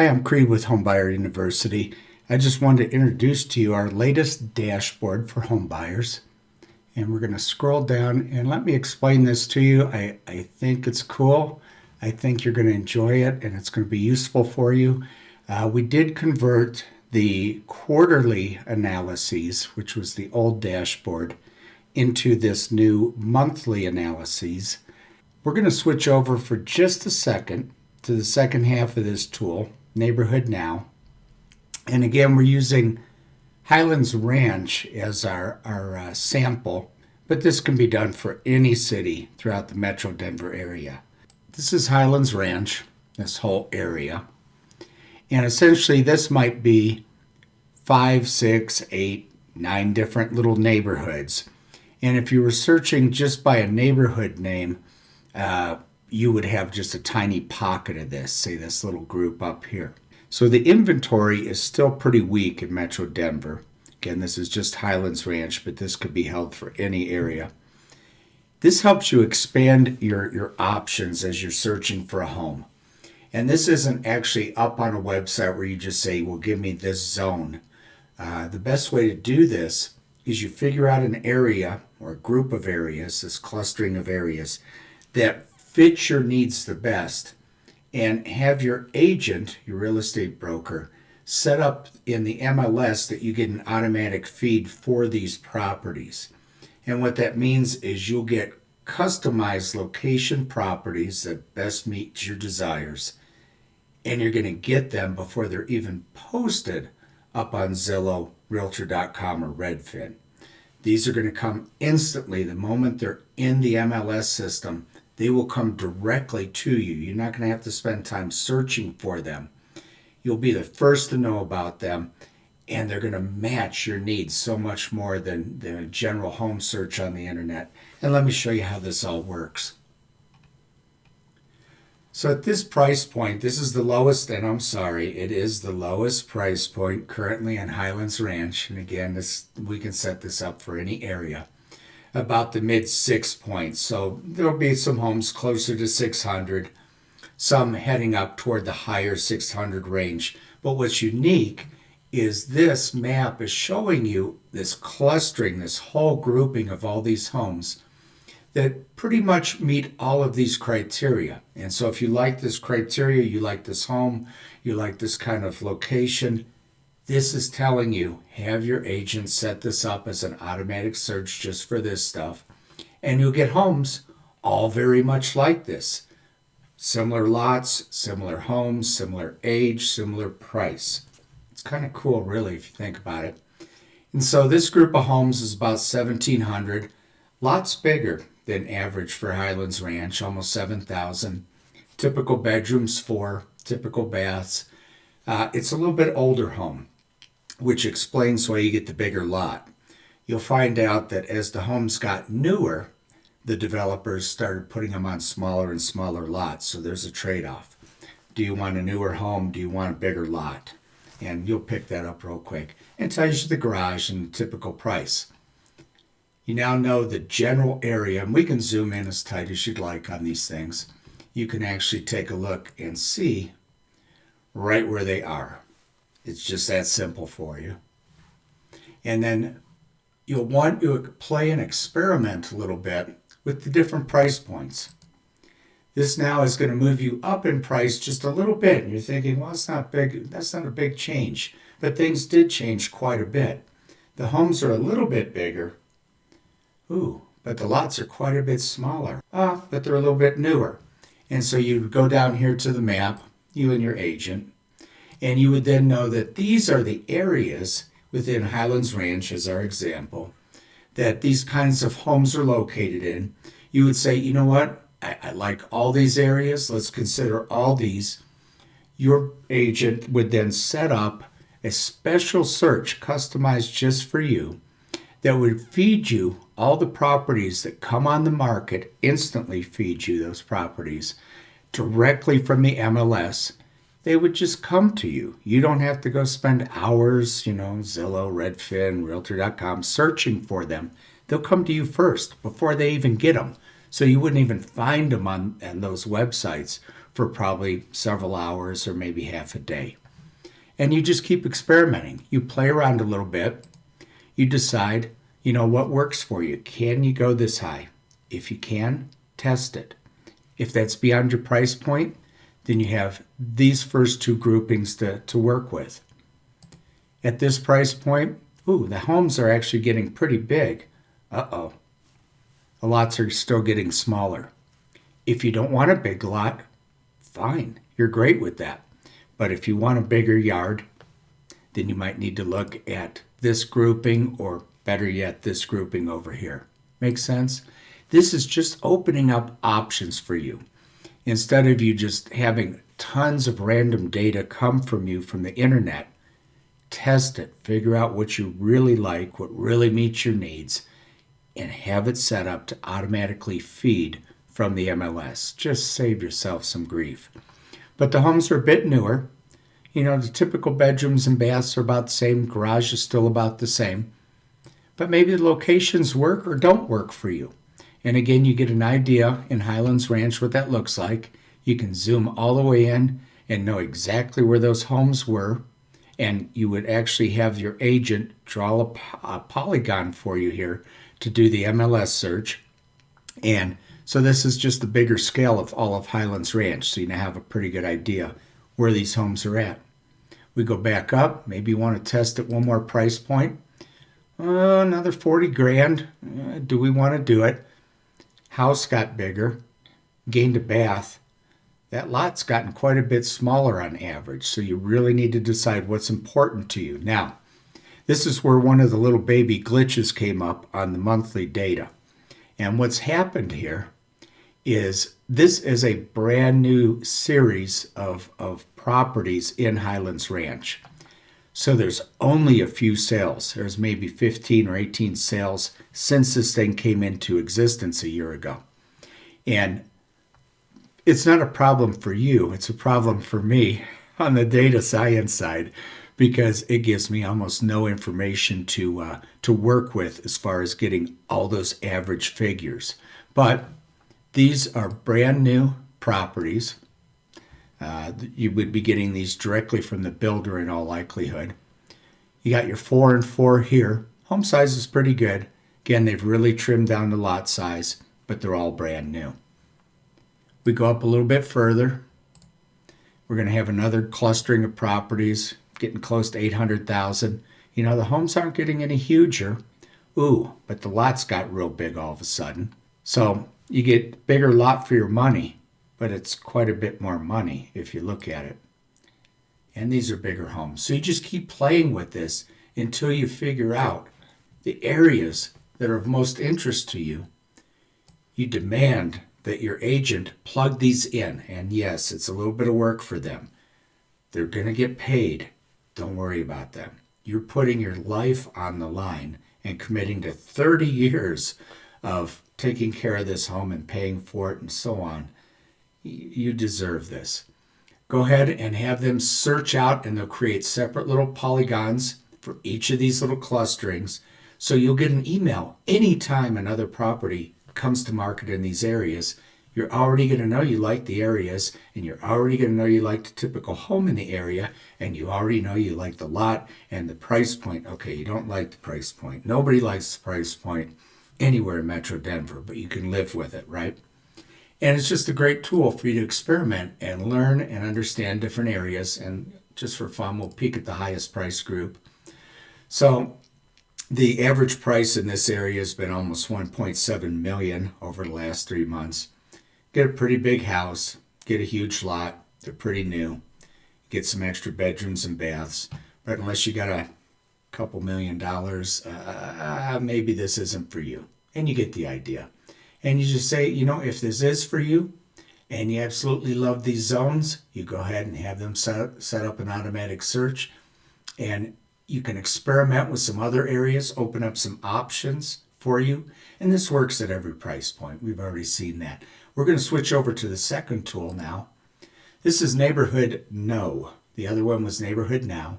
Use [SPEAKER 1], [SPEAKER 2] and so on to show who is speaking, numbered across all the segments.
[SPEAKER 1] Hi, I'm Creed with HomeBuyer University. I just wanted to introduce to you our latest dashboard for home buyers. And we're going to scroll down and let me explain this to you. I think it's cool. I think you're going to enjoy it and it's going to be useful for you. We did convert the quarterly analyses, which was the old dashboard, into this new monthly analyses. We're going to switch over for just a second to the second half of this tool, Neighborhood Now. And again, we're using Highlands Ranch as our sample, but this can be done for any city throughout the Metro Denver area. This is Highlands Ranch, this whole area. And essentially this might be 5, 6, 8, 9 different little neighborhoods. And if you were searching just by a neighborhood name, you would have just a tiny pocket of this, say this little group up here. So the inventory is still pretty weak in Metro Denver. Again, this is just Highlands Ranch, but this could be held for any area. This helps you expand your options as you're searching for a home. And this isn't actually up on a website where you just say, well, give me this zone. The best way to do this is you figure out an area or a group of areas, this clustering of areas, that fits your needs the best, and have your agent, your real estate broker, set up in the MLS that you get an automatic feed for these properties. And what that means is you'll get customized location properties that best meet your desires, and you're going to get them before they're even posted up on Zillow, Realtor.com, or Redfin. These are going to come instantly the moment they're in the MLS system. They will come directly to you. You're not going to have to spend time searching for them. You'll be the first to know about them, and they're going to match your needs so much more than a general home search on the internet. And let me show you how this all works. So at this price point, this is the lowest, and I'm sorry, it is the lowest price point currently in Highlands Ranch. And again, we can set this up for any area. About the mid 6 points. So there'll be some homes closer to 600, some heading up toward the higher 600 range. But what's unique is this map is showing you this clustering, this whole grouping of all these homes that pretty much meet all of these criteria. And so if you like this criteria, you like this home, you like this kind of location, this is telling you, have your agent set this up as an automatic search just for this stuff, and you'll get homes all very much like this. Similar lots, similar homes, similar age, similar price. It's kind of cool, really, if you think about it. And so this group of homes is about 1,700, lots bigger than average for Highlands Ranch, almost 7,000. Typical bedrooms, 4, typical baths. It's a little bit older home, which explains why you get the bigger lot. You'll find out that as the homes got newer, the developers started putting them on smaller and smaller lots. So there's a trade-off. Do you want a newer home? Do you want a bigger lot? And you'll pick that up real quick. And it tells you the garage and the typical price. You now know the general area, and we can zoom in as tight as you'd like on these things. You can actually take a look and see right where they are. It's just that simple for you. And then you'll want to play and experiment a little bit with the different price points. This now is going to move you up in price just a little bit. And you're thinking, well, it's not big. That's not a big change. But things did change quite a bit. The homes are a little bit bigger. Ooh, but the lots are quite a bit smaller. But they're a little bit newer. And so you go down here to the map, you and your agent, and you would then know that these are the areas within Highlands Ranch, as our example, that these kinds of homes are located in. You would say, you know what? I like all these areas. Let's consider all these. Your agent would then set up a special search customized just for you that would feed you all the properties that come on the market, instantly feed you those properties directly from the MLS. They would just come to you. You don't have to go spend hours, Zillow, Redfin, Realtor.com searching for them. They'll come to you first before they even get them. So you wouldn't even find them on those websites for probably several hours or maybe half a day. And you just keep experimenting. You play around a little bit. You decide, what works for you. Can you go this high? If you can, test it. If that's beyond your price point, then you have these first two groupings to work with. At this price point, the homes are actually getting pretty big. Uh-oh. The lots are still getting smaller. If you don't want a big lot, fine. You're great with that. But if you want a bigger yard, then you might need to look at this grouping, or better yet, this grouping over here. Make sense? This is just opening up options for you. Instead of you just having tons of random data come from you from the internet, test it, figure out what you really like, what really meets your needs, and have it set up to automatically feed from the MLS. Just save yourself some grief. But the homes are a bit newer. The typical bedrooms and baths are about the same. Garage is still about the same. But maybe the locations work or don't work for you. And again, you get an idea in Highlands Ranch what that looks like. You can zoom all the way in and know exactly where those homes were. And you would actually have your agent draw a polygon for you here to do the MLS search. And so this is just the bigger scale of all of Highlands Ranch. So you now have a pretty good idea where these homes are at. We go back up. Maybe you want to test at one more price point. Another 40 grand. Do we want to do it? House got bigger, gained a bath. That lot's gotten quite a bit smaller on average, so you really need to decide what's important to you. Now, this is where one of the little baby glitches came up on the monthly data. And what's happened here is this is a brand new series of properties in Highlands Ranch. So there's only a few sales. There's maybe 15 or 18 sales since this thing came into existence a year ago. And it's not a problem for you. It's a problem for me on the data science side, because it gives me almost no information to work with as far as getting all those average figures. But these are brand new properties. You would be getting these directly from the builder in all likelihood. You got your 4 and 4 here. Home size is pretty good. Again, they've really trimmed down the lot size, but they're all brand new. We go up a little bit further. We're going to have another clustering of properties, getting close to 800,000. The homes aren't getting any huger. But the lots got real big all of a sudden. So you get bigger lot for your money, but it's quite a bit more money if you look at it. And these are bigger homes. So you just keep playing with this until you figure out the areas that are of most interest to you. You demand that your agent plug these in. And yes, it's a little bit of work for them. They're going to get paid. Don't worry about them. You're putting your life on the line and committing to 30 years of taking care of this home and paying for it and so on. You deserve this. Go ahead and have them search out, and they'll create separate little polygons for each of these little clusterings. So you'll get an email anytime another property comes to market in these areas. You're already going to know you like the areas, and you're already going to know you like the typical home in the area, and you already know you like the lot and the price point. Okay, you don't like the price point. Nobody likes the price point anywhere in Metro Denver, but you can live with it, right? And it's just a great tool for you to experiment and learn and understand different areas. And just for fun, we'll peek at the highest price group. So the average price in this area has been almost $1.7 million over the last 3 months. Get a pretty big house, get a huge lot. They're pretty new. Get some extra bedrooms and baths. But unless you got a couple $1 million, maybe this isn't for you. And you get the idea. And you just say, if this is for you and you absolutely love these zones, you go ahead and have them set up an automatic search. And you can experiment with some other areas, open up some options for you. And this works at every price point. We've already seen that. We're going to switch over to the second tool now. This is Neighborhood No. The other one was Neighborhood Now.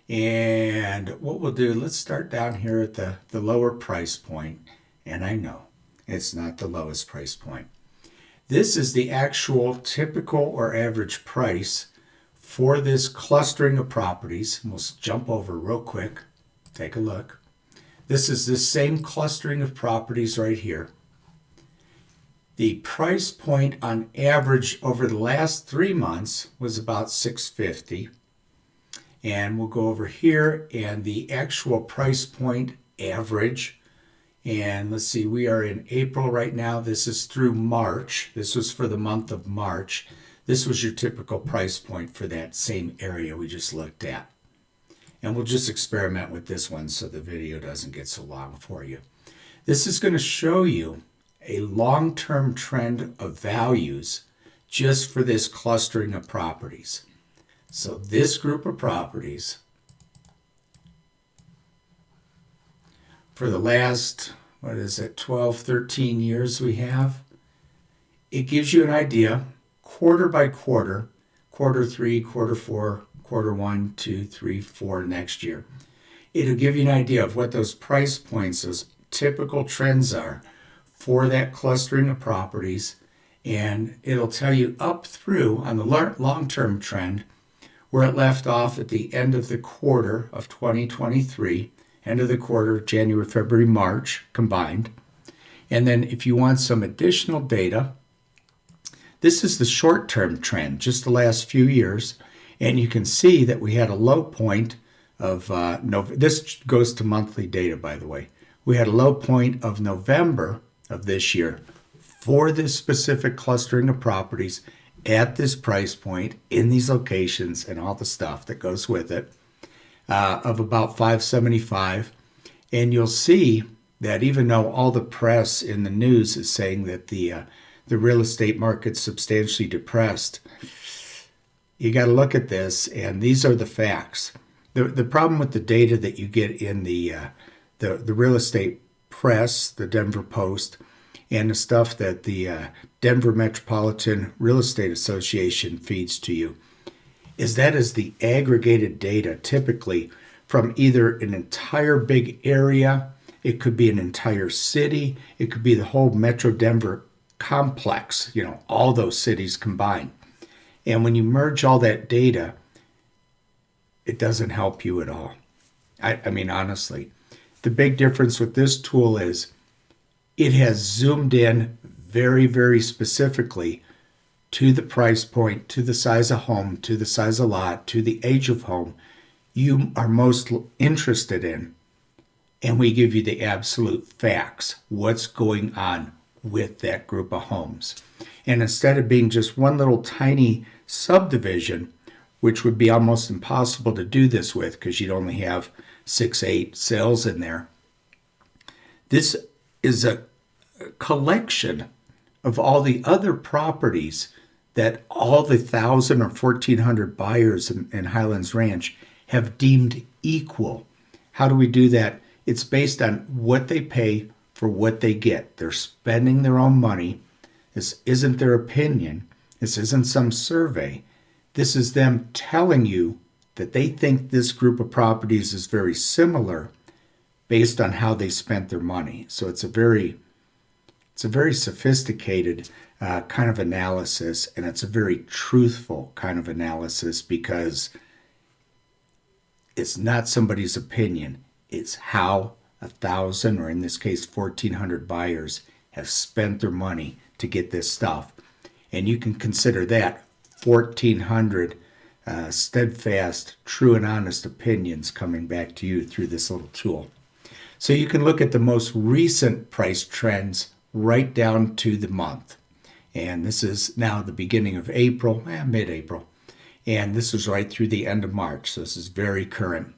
[SPEAKER 1] And what we'll do, let's start down here at the lower price point. And I know it's not the lowest price point. This is the actual typical or average price for this clustering of properties. We'll jump over real quick, take a look. This is this same clustering of properties right here. The price point on average over the last 3 months was about $650. And we'll go over here and the actual price point average. And let's see, we are in April right now. This is through March. This was for the month of March. This was your typical price point for that same area we just looked at. And we'll just experiment with this one so the video doesn't get so long for you. This is going to show you a long-term trend of values just for this clustering of properties. So this group of properties for the last, 12, 13 years we have, it gives you an idea quarter by quarter, quarter 3, quarter 4, quarter 1, 2, 3, 4 next year. It'll give you an idea of what those price points, those typical trends are for that clustering of properties, and it'll tell you up through on the long-term trend where it left off at the end of the quarter of 2023, end of the quarter, January, February, March combined. And then if you want some additional data, this is the short-term trend, just the last few years, and you can see that we had a low point of, this goes to monthly data, by the way. We had a low point of November of this year for this specific clustering of properties at this price point in these locations and all the stuff that goes with it of about $575. And you'll see that even though all the press in the news is saying that the real estate market's substantially depressed, you got to look at this, and these are the facts. The problem with the data that you get in the real estate press, the Denver Post, and the stuff that the Denver Metropolitan Real Estate Association feeds to you is the aggregated data typically from either an entire big area, it could be an entire city, it could be the whole Metro Denver complex, all those cities combined. And when you merge all that data, it doesn't help you at all. I mean, honestly, the big difference with this tool is it has zoomed in very, very specifically to the price point, to the size of home, to the size of lot, to the age of home you are most interested in. And we give you the absolute facts, what's going on with that group of homes. And instead of being just one little tiny subdivision, which would be almost impossible to do this with because you'd only have 6, 8 sales in there, this is a collection of all the other properties that all the 1,000 or 1,400 buyers in Highlands Ranch have deemed equal. How do we do that? It's based on what they pay for what they get. They're spending their own money. This isn't their opinion. This isn't some survey. This is them telling you that they think this group of properties is very similar based on how they spent their money. So it's a very sophisticated kind of analysis, and it's a very truthful kind of analysis because it's not somebody's opinion. It's how 1,000, or in this case 1,400 buyers have spent their money to get this stuff. And you can consider that 1,400 steadfast, true and honest opinions coming back to you through this little tool. So you can look at the most recent price trends right down to the month. And this is now the beginning of April, mid-April. And this is right through the end of March. So this is very current.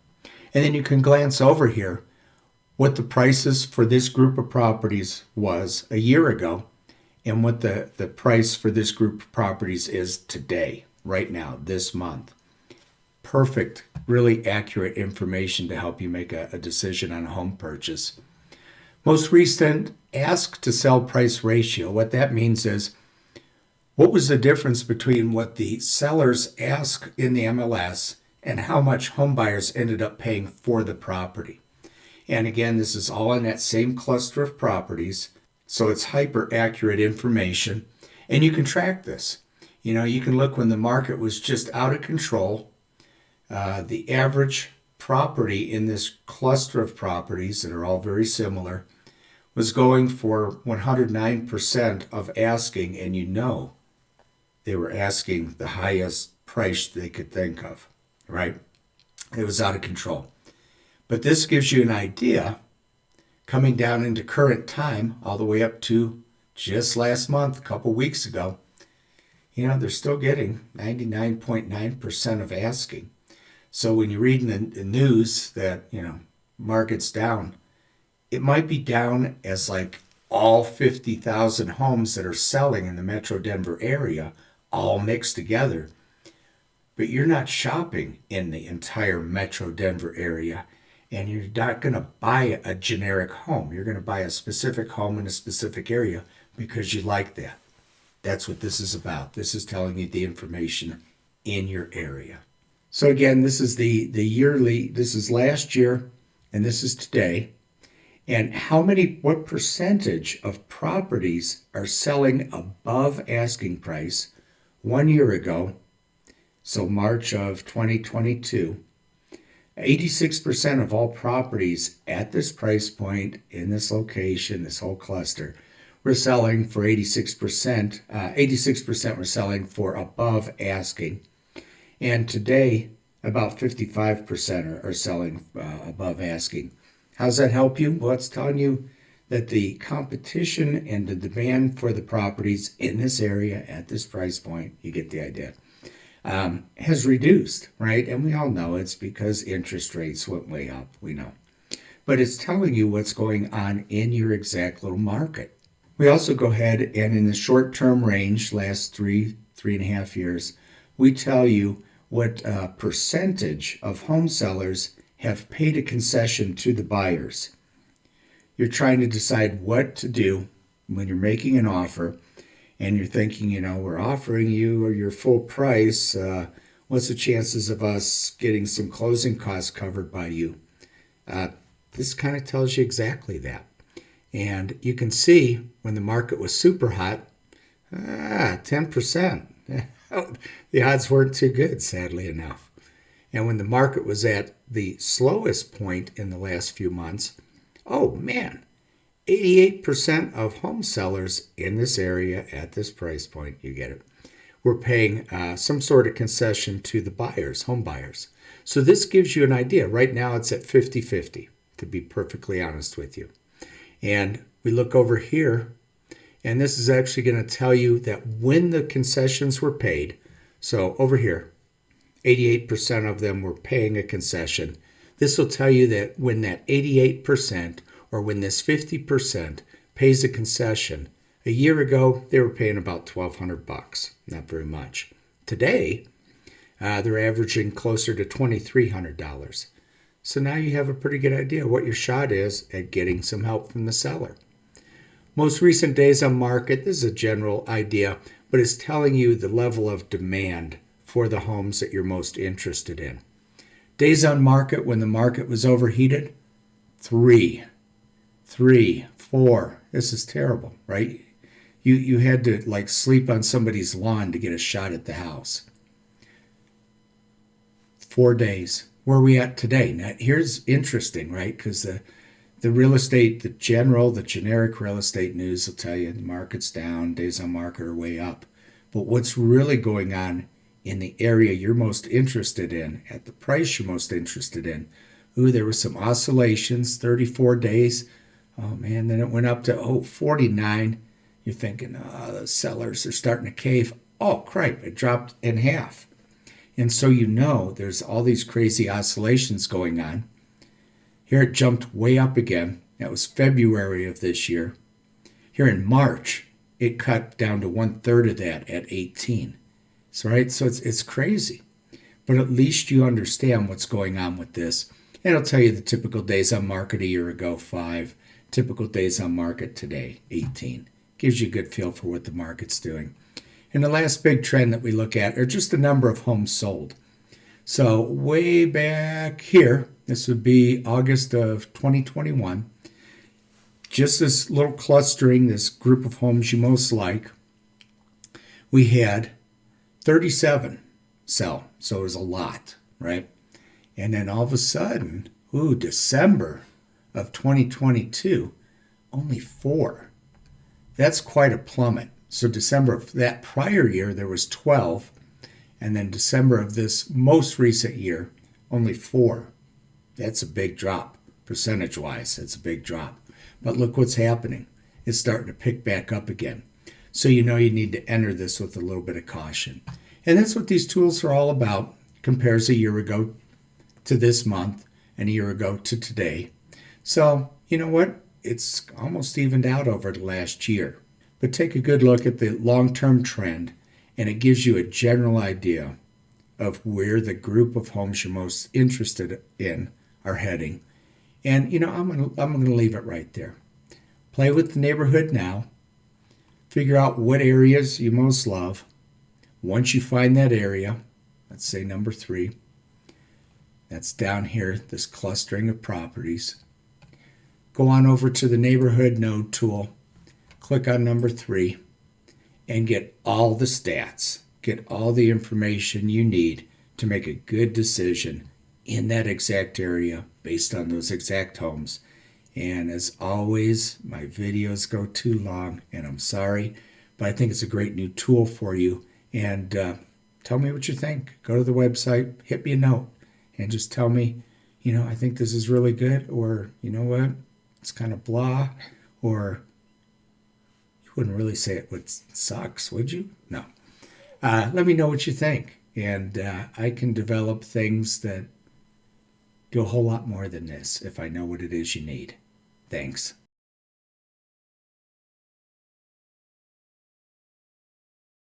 [SPEAKER 1] And then you can glance over here what the prices for this group of properties was a year ago and what the price for this group of properties is today, right now, this month. Perfect, really accurate information to help you make a decision on a home purchase. Most recent ask to sell price ratio. What that means is, what was the difference between what the sellers ask in the MLS and how much home buyers ended up paying for the property? And again, this is all in that same cluster of properties, so it's hyper accurate information. And you can track this. You can look when the market was just out of control. The average property in this cluster of properties that are all very similar was going for 109% of asking, and they were asking the highest price they could think of, right? It was out of control. But this gives you an idea, coming down into current time, all the way up to just last month, a couple weeks ago, they're still getting 99.9% of asking. So when you read in the news that, market's down, it might be down as like all 50,000 homes that are selling in the Metro Denver area all mixed together. But you're not shopping in the entire Metro Denver area, and you're not going to buy a generic home. You're going to buy a specific home in a specific area because you like that. That's what this is about. This is telling you the information in your area. So again, this is the yearly, this is last year, and this is today. And what percentage of properties are selling above asking price 1 year ago? So March of 2022, 86% of all properties at this price point in this location, this whole cluster, were selling for 86%. 86% were selling for above asking. And today, about 55% are selling above asking. How does that help you? Well, it's telling you that the competition and the demand for the properties in this area at this price point, you get the idea, has reduced, right? And we all know it's because interest rates went way up, we know. But it's telling you what's going on in your exact little market. We also go ahead and in the short-term range, last 3.5 years, we tell you what percentage of home sellers have paid a concession to the buyers. You're trying to decide what to do when you're making an offer, and you're thinking, we're offering you your full price. What's the chances of us getting some closing costs covered by you? This kind of tells you exactly that. And you can see when the market was super hot, 10%. The odds weren't too good, sadly enough. And when the market was at the slowest point in the last few months, 88% of home sellers in this area at this price point, you get it, were paying some sort of concession to the buyers, home buyers. So this gives you an idea. Right now it's at 50-50, to be perfectly honest with you. And we look over here, and this is actually going to tell you that when the concessions were paid, so over here, 88% of them were paying a concession. This will tell you that when that 88% or when this 50% pays a concession, a year ago they were paying about $1,200, not very much. Today, they're averaging closer to $2,300. So now you have a pretty good idea what your shot is at getting some help from the seller. Most recent days on market, this is a general idea, but it's telling you the level of demand for the homes that you're most interested in. Days on market when the market was overheated, 3, 4. This is terrible, right? You had to sleep on somebody's lawn to get a shot at the house. 4 days. Where are we at today? Now, here's interesting, right? Because the real estate, the generic real estate news will tell you the market's down, days on market are way up. But what's really going on in the area you're most interested in, at the price you're most interested in, there were some oscillations, 34 days. Oh man, then it went up to 49. You're thinking, the sellers are starting to cave. Oh crap, it dropped in half. And so there's all these crazy oscillations going on. Here it jumped way up again. That was February of this year. Here in March, it cut down to 1/3 of that at 18. So it's crazy. But at least you understand what's going on with this. And it'll tell you the typical days on market a year ago, 5. Typical days on market today, 18. Gives you a good feel for what the market's doing. And the last big trend that we look at are just the number of homes sold. So way back here, this would be August of 2021, just this little clustering, this group of homes you most like. we had 37 sell. So it was a lot, right? And then all of a sudden, December of 2022, only 4. That's quite a plummet. So December of that prior year, there was 12. And then December of this most recent year, only 4. That's a big drop. Percentage-wise, it's a big drop. But look what's happening. It's starting to pick back up again. So you know you need to enter this with a little bit of caution. And that's what these tools are all about. Compares a year ago to this month and a year ago to today. So you know what? It's almost evened out over the last year. But take a good look at the long-term trend, and it gives you a general idea of where the group of homes you're most interested in are heading. And I'm gonna leave it right there. Play with the neighborhood now. Figure out what areas you most love. Once you find that area, let's say number 3, that's down here, this clustering of properties. Go on over to the neighborhood node tool, click on number 3, and get all the stats, get all the information you need to make a good decision in that exact area based on those exact homes. And as always, my videos go too long, and I'm sorry, but I think it's a great new tool for you. And tell me what you think. Go to the website, hit me a note, and just tell me, I think this is really good, or you know what, it's kind of blah, or you wouldn't really say it sucks, would you? No. Let me know what you think, and I can develop things that do a whole lot more than this if I know what it is you need. Thanks.